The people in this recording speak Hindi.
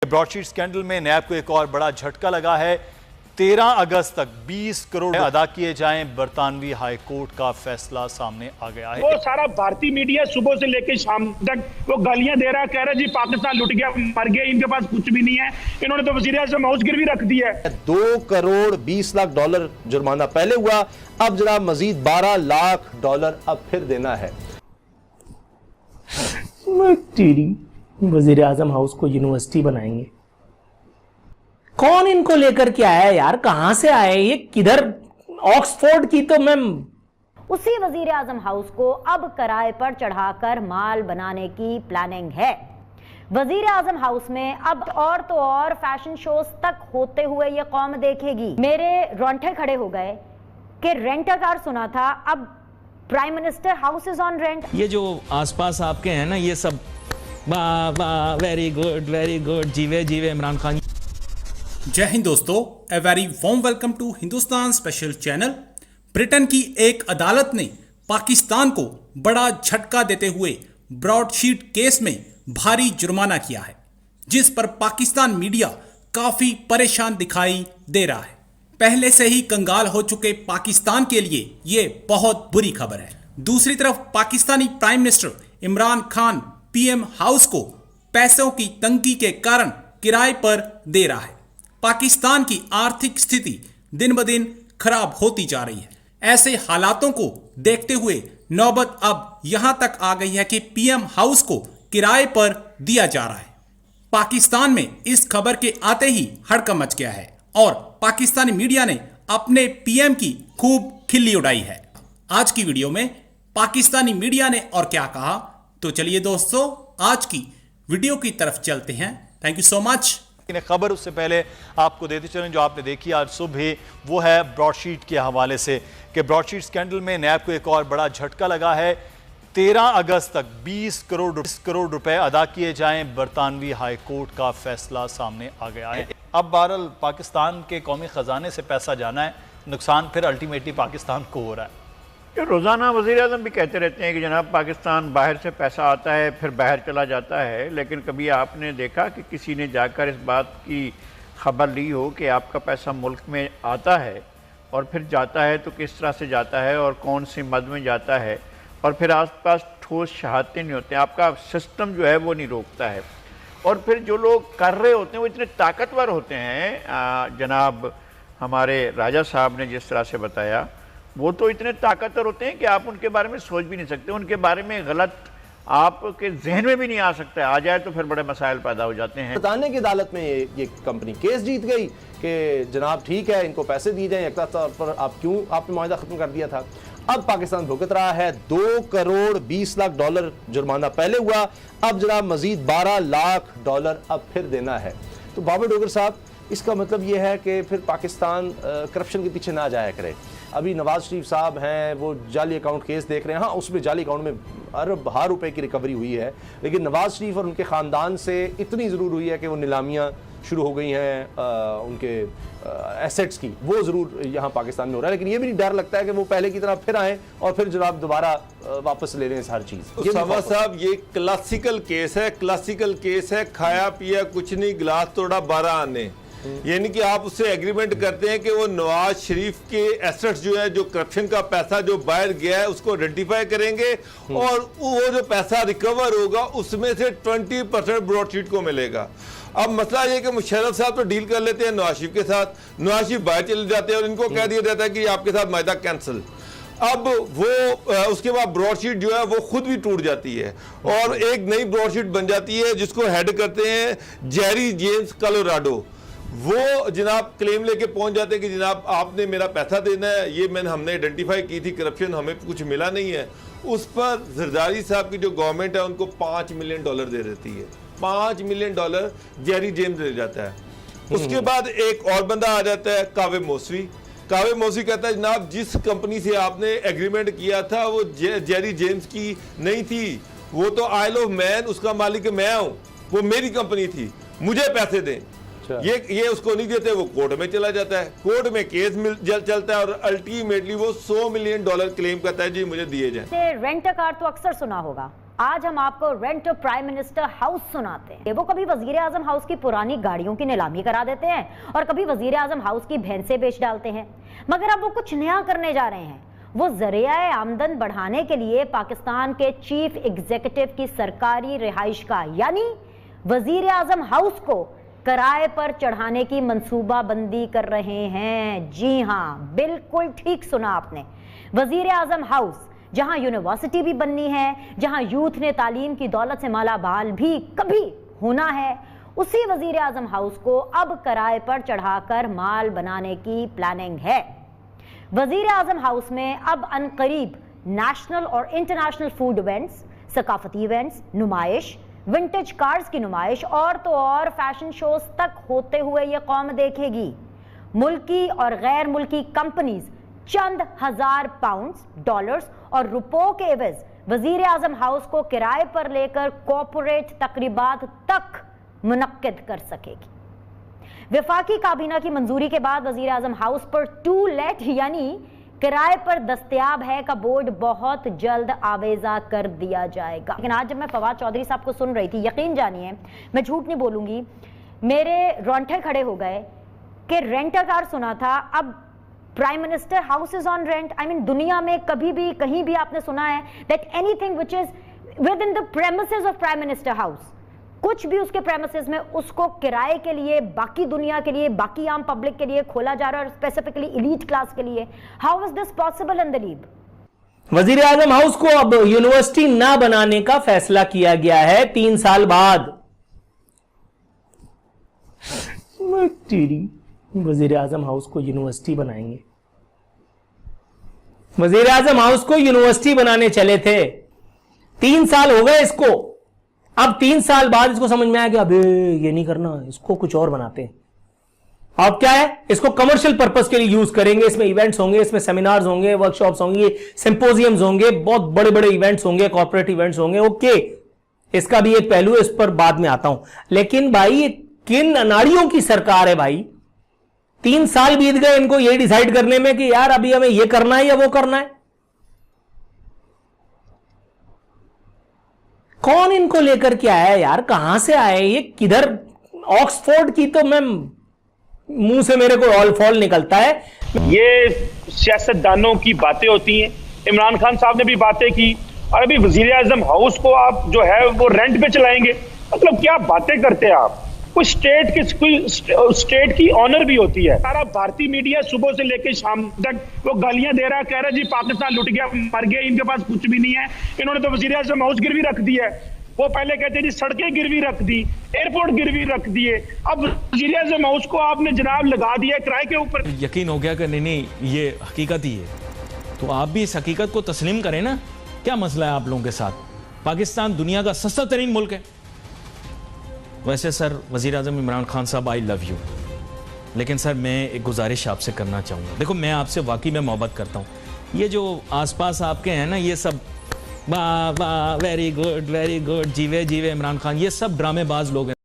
ब्रॉडशीट स्कैंडल में नैब को एक और बड़ा झटका लगा है। 13 अगस्त तक 20 करोड़ अदा किए जाएं, बरतानवी हाई कोर्ट का फैसला सामने आ गया है। वो सारा भारतीय मीडिया सुबह से लेकर शाम तक वो गालियां दे रहा है, कह रहा है जी पाकिस्तान लुट गया, मर गया, इनके पास कुछ भी नहीं है। इन्होंने तो वजीर आज़म हाउस गिरवी रख दी है। 2 करोड़ 20 लाख डॉलर जुर्माना पहले हुआ, अब जनाब मजीद 12 लाख डॉलर अब फिर देना है। वजीर आजम हाउस को यूनिवर्सिटी बनाएंगे। कौन इनको लेकर के आया यार, कहां से आए ये, किधर? ऑक्सफोर्ड की तो मैं उसी वजीर आजम हाउस को अब किराए पर चढ़ाकर माल बनाने की प्लानिंग है। वजीर आजम हाउस में अब और तो और फैशन शोज तक होते हुए ये कौम देखेगी। मेरे रोंगटे खड़े हो गए कि रेंट कार सुना था, अब prime minister house is on rent. ये जो आसपास आपके हैं ना, ये सब वाह वाह, वेरी गुड, जीवे जीवे इमरान खान। जय हिंद दोस्तों, a very warm welcome to Hindustan special channel. Britain की एक अदालत ने पाकिस्तान को बड़ा झटका देते हुए ब्रॉडशीट केस में भारी जुर्माना किया है, जिस पर पाकिस्तान मीडिया काफी परेशान दिखाई दे रहा है। पहले से ही कंगाल हो चुके पाकिस्तान के लिए ये बहुत बुरी खबर है। दूसरी तरफ Pakistani prime minister Imran Khan PM house को पैसों की तंगी के कारण किराए पर दे रहा है। पाकिस्तान की आर्थिक स्थिति दिन ब दिन खराब होती जा रही है। ऐसे हालातों को देखते हुए नौबत अब यहां तक आ गई है कि पीएम हाउस को किराए पर दिया जा रहा है। पाकिस्तान में इस खबर के आते ही हड़कंप मच गया है और पाकिस्तानी मीडिया ने अपने पीएम की खूब खिल्ली उड़ाई है। आज की वीडियो में पाकिस्तानी मीडिया ने और क्या कहा, तो चलिए दोस्तों आज की वीडियो की तरफ चलते हैं। Thank you so much. खबर उससे पहले आपको देते चलें जो आपने देखी आज सुबह, वो है ब्रॉडशीट के हवाले से कि ब्रॉडशीट स्कैंडल में नैब को एक और बड़ा झटका लगा है। 13 अगस्त तक 20 करोड़ रुपए अदा किए जाएं, बरतानवी हाई कोर्ट का फैसला सामने आ गया है। अब बहरहाल पाकिस्तान के कौमी खजाने से पैसा जाना है, नुकसान फिर अल्टीमेटली पाकिस्तान को हो रहा है। रोज़ाना वज़ीर आज़म भी कहते रहते हैं कि जनाब पाकिस्तान बाहर से पैसा आता है फिर बाहर चला जाता है, लेकिन कभी आपने देखा कि किसी ने जाकर इस बात की खबर ली हो कि आपका पैसा मुल्क में आता है और फिर जाता है तो किस तरह से जाता है और कौन सी मद में जाता है, और फिर आसपास ठोस शहादतें नहीं होते, आपका सिस्टम जो है वो नहीं रोकता है। और फिर जो लोग कर रहे होते हैं वो इतने ताकतवर होते हैं, जनाब हमारे राजा साहब ने जिस तरह से बताया, वो तो इतने ताकतवर होते हैं कि आप उनके बारे में सोच भी नहीं सकते। उनके बारे में गलत आपके जहन में भी नहीं आ सकता है, आ जाए तो फिर बड़े मसाइल पैदा हो जाते हैं। बताने की अदालत में ये कंपनी केस जीत गई कि जनाब ठीक है, इनको पैसे दिए जाएं, एक तौर पर आप क्यों आपने मुआहदा खत्म कर दिया था। अब पाकिस्तान भुगत रहा है 2 करोड़ 20 लाख डॉलर जुर्माना पहले हुआ, अब जनाब मजीद 12 लाख डॉलर अब फिर देना है। तो बाबर डोगर साहब, इसका मतलब ये है कि फिर पाकिस्तान करप्शन के पीछे ना जाया करे। अभी नवाज शरीफ साहब हैं, वो जाली अकाउंट केस देख रहे हैं। हाँ, उसमें जाली अकाउंट में अरब रुपए की रिकवरी हुई है, लेकिन नवाज शरीफ और उनके ख़ानदान से इतनी ज़रूर हुई है कि वो नीलामियाँ शुरू हो गई हैं उनके एसेट्स की, वो ज़रूर यहाँ पाकिस्तान में हो रहा है। लेकिन ये भी डर लगता है कि वो पहले की तरह फिर आएँ और फिर जनाब दोबारा वापस ले लें हर चीज़। समा साहब, ये क्लासिकल केस है, खाया पिया कुछ नहीं, गिलास तोड़ा 12 आने। यानी कि आप उससे एग्रीमेंट करते हैं कि वो नवाज शरीफ के एसेट्स जो है, जो करप्शन का पैसा जो बाहर गया है, उसको आइडेंटिफाई करेंगे और वो जो पैसा रिकवर होगा उसमें से 20% ब्रॉडशीट को मिलेगा। अब मसला ये कि मुशर्रफ साहब तो डील कर लेते हैं नवाज शरीफ के साथ, नवाज शरीफ बाहर चले जाते हैं और इनको कह दिया जाता है कि आपके साथ मायदा कैंसिल। अब वो उसके बाद ब्रॉडशीट जो है वो खुद भी टूट जाती है और एक नई ब्रॉडशीट बन जाती है जिसको हेड करते हैं जेरी जेम्स कोलोराडो। वो जनाब क्लेम लेके पहुंच जाते हैं कि जनाब आपने मेरा पैसा देना है, ये हमने आइडेंटिफाई की थी करप्शन, हमें कुछ मिला नहीं है। उस पर जरदारी साहब की जो गवर्नमेंट है उनको $5 मिलियन दे देती है। $5 मिलियन जेरी जेम्स ले जाता है। उसके बाद एक और बंदा आ जाता है, कावे मौसवी कहता है जनाब जिस कंपनी से आपने एग्रीमेंट किया था वो जेरी जेम्स की नहीं थी, वो तो आइल ऑफ मैन, उसका मालिक मैं हूँ, वो मेरी कंपनी थी, मुझे पैसे दें। ये उसको नहीं देते, वो कोर्ट में चला जाता है, कोर्ट में केस चलता है और अल्टीमेटली वो $100 मिलियन क्लेम करता है जी मुझे दिए जाए। रेंट कार तो अक्सर सुना होगा, आज हम आपको रेंट प्राइम मिनिस्टर हाउस सुनाते हैं। वो कभी वजीर आजम हाउस की पुरानी गाड़ियों की नीलामी करा देते हैं और कभी वजीर आजम हाउस की भैंसें बेच डालते हैं, मगर अब वो कुछ नया करने जा रहे हैं। वो ज़रिया आमदन बढ़ाने के लिए पाकिस्तान के चीफ एग्जीक्यूटिव की सरकारी रिहाइश का यानी वजीर आजम हाउस को किराए पर चढ़ाने की मंसूबाबंदी कर रहे हैं। जी हाँ, बिल्कुल ठीक सुना आपने। वजीर आजम हाउस, जहां यूनिवर्सिटी भी बननी है, जहां यूथ ने तालीम की दौलत से मालामाल भी कभी होना है, उसी वजीर आजम हाउस को अब किराए पर चढ़ाकर माल बनाने की प्लानिंग है। वजीर आजम हाउस में अब अनकरीब नेशनल और इंटरनेशनल फूड इवेंट्स, सकाफती इवेंट्स, नुमाइश, विंटेज कार्स की नुमाइश और तो और फैशन शोज तक होते हुए ये कौम देखेगी। मुल्की और गैर मुल्की कंपनीज चंद हजार पाउंड्स, डॉलर्स और रुपयों के एवज वजीर आजम हाउस को किराए पर लेकर कॉर्पोरेट तकरीबात तक मुनक्किद कर सकेगी। वफाकी काबीना की मंजूरी के बाद वजीर आजम हाउस पर टू लेट यानी किराए पर दस्तयाब है का बोर्ड बहुत जल्द आवेजा कर दिया जाएगा। लेकिन आज जब मैं फवाद चौधरी साहब को सुन रही थी, यकीन जानिए मैं झूठ नहीं बोलूंगी, मेरे रोंगटे खड़े हो गए कि रेंट अ कार सुना था, अब prime minister house is on rent. I mean दुनिया में कभी भी कहीं भी आपने सुना है that anything which is with in the premises of prime minister house, कुछ भी उसके प्रेमिसेस में उसको किराए के लिए बाकी दुनिया के लिए, बाकी आम पब्लिक के लिए खोला जा रहा है और स्पेसिफिकली एलीट क्लास के लिए। How is this possible in the league? वजीर आजम हाउस को अब यूनिवर्सिटी ना बनाने का फैसला किया गया है 3 साल बाद। वजीर आजम हाउस को यूनिवर्सिटी बनाएंगे। वजीर आजम हाउस को यूनिवर्सिटी बनाने चले थे, 3 साल हो गए इसको। अब 3 साल बाद इसको समझ में आया कि अबे ये नहीं करना, इसको कुछ और बनाते हैं। अब क्या है, इसको कमर्शियल पर्पस के लिए यूज करेंगे। इसमें इवेंट्स होंगे, इसमें सेमिनार्स होंगे, वर्कशॉप्स होंगे, सिंपोजियम्स होंगे, बहुत बड़े बड़े इवेंट्स होंगे, कॉर्पोरेट इवेंट्स होंगे। ओके, इसका भी एक पहलू है, इस पर बाद में आता हूं। लेकिन भाई किन अनाड़ियों की सरकार है भाई? 3 साल बीत गए इनको ये डिसाइड करने में कि यार अभी हमें ये करना है या वो करना है। कौन इनको लेकर के आया यार? कहां से आए ये? किधर? ऑक्सफोर्ड की तो मैं मुंह से मेरे को ऑल फॉल निकलता है। ये सियासतदानों की बातें होती हैं। इमरान खान साहब ने भी बातें की और अभी वजीर आजम हाउस को आप जो है वो रेंट पे चलाएंगे। मतलब क्या बातें करते हैं आप? कोई स्टेट की ऑनर भी होती है। सारा भारतीय मीडिया सुबह से लेकर शाम तक वो गालियां दे रहा है, कह रहा है जी पाकिस्तान लुट गया, मर गया, इनके पास कुछ भी नहीं है, इन्होंने तो वजीर आजम हाउस गिरवी रख दी है। वो पहले कहते हैं जी सड़कें गिरवी रख दी, एयरपोर्ट गिरवी रख दिए, अब वजीर आजम हाउस को आपने जनाब लगा दिया किराए के ऊपर। यकीन हो गया कि नहीं ये हकीकत ही है, तो आप भी इस हकीकत को तस्लीम करें ना। क्या मसला है आप लोगों के साथ? पाकिस्तान दुनिया का सस्ता तरीन मुल्क है। वैसे सर वजीर आजम इमरान खान साहब, आई लव यू, लेकिन सर मैं एक गुजारिश आपसे करना चाहूँगा। देखो मैं आपसे वाकई में मोहब्बत करता हूँ। ये जो आसपास आपके हैं ना, ये सब वाह वाह वेरी गुड जीवे जीवे इमरान खान, ये सब ड्रामेबाज लोग हैं।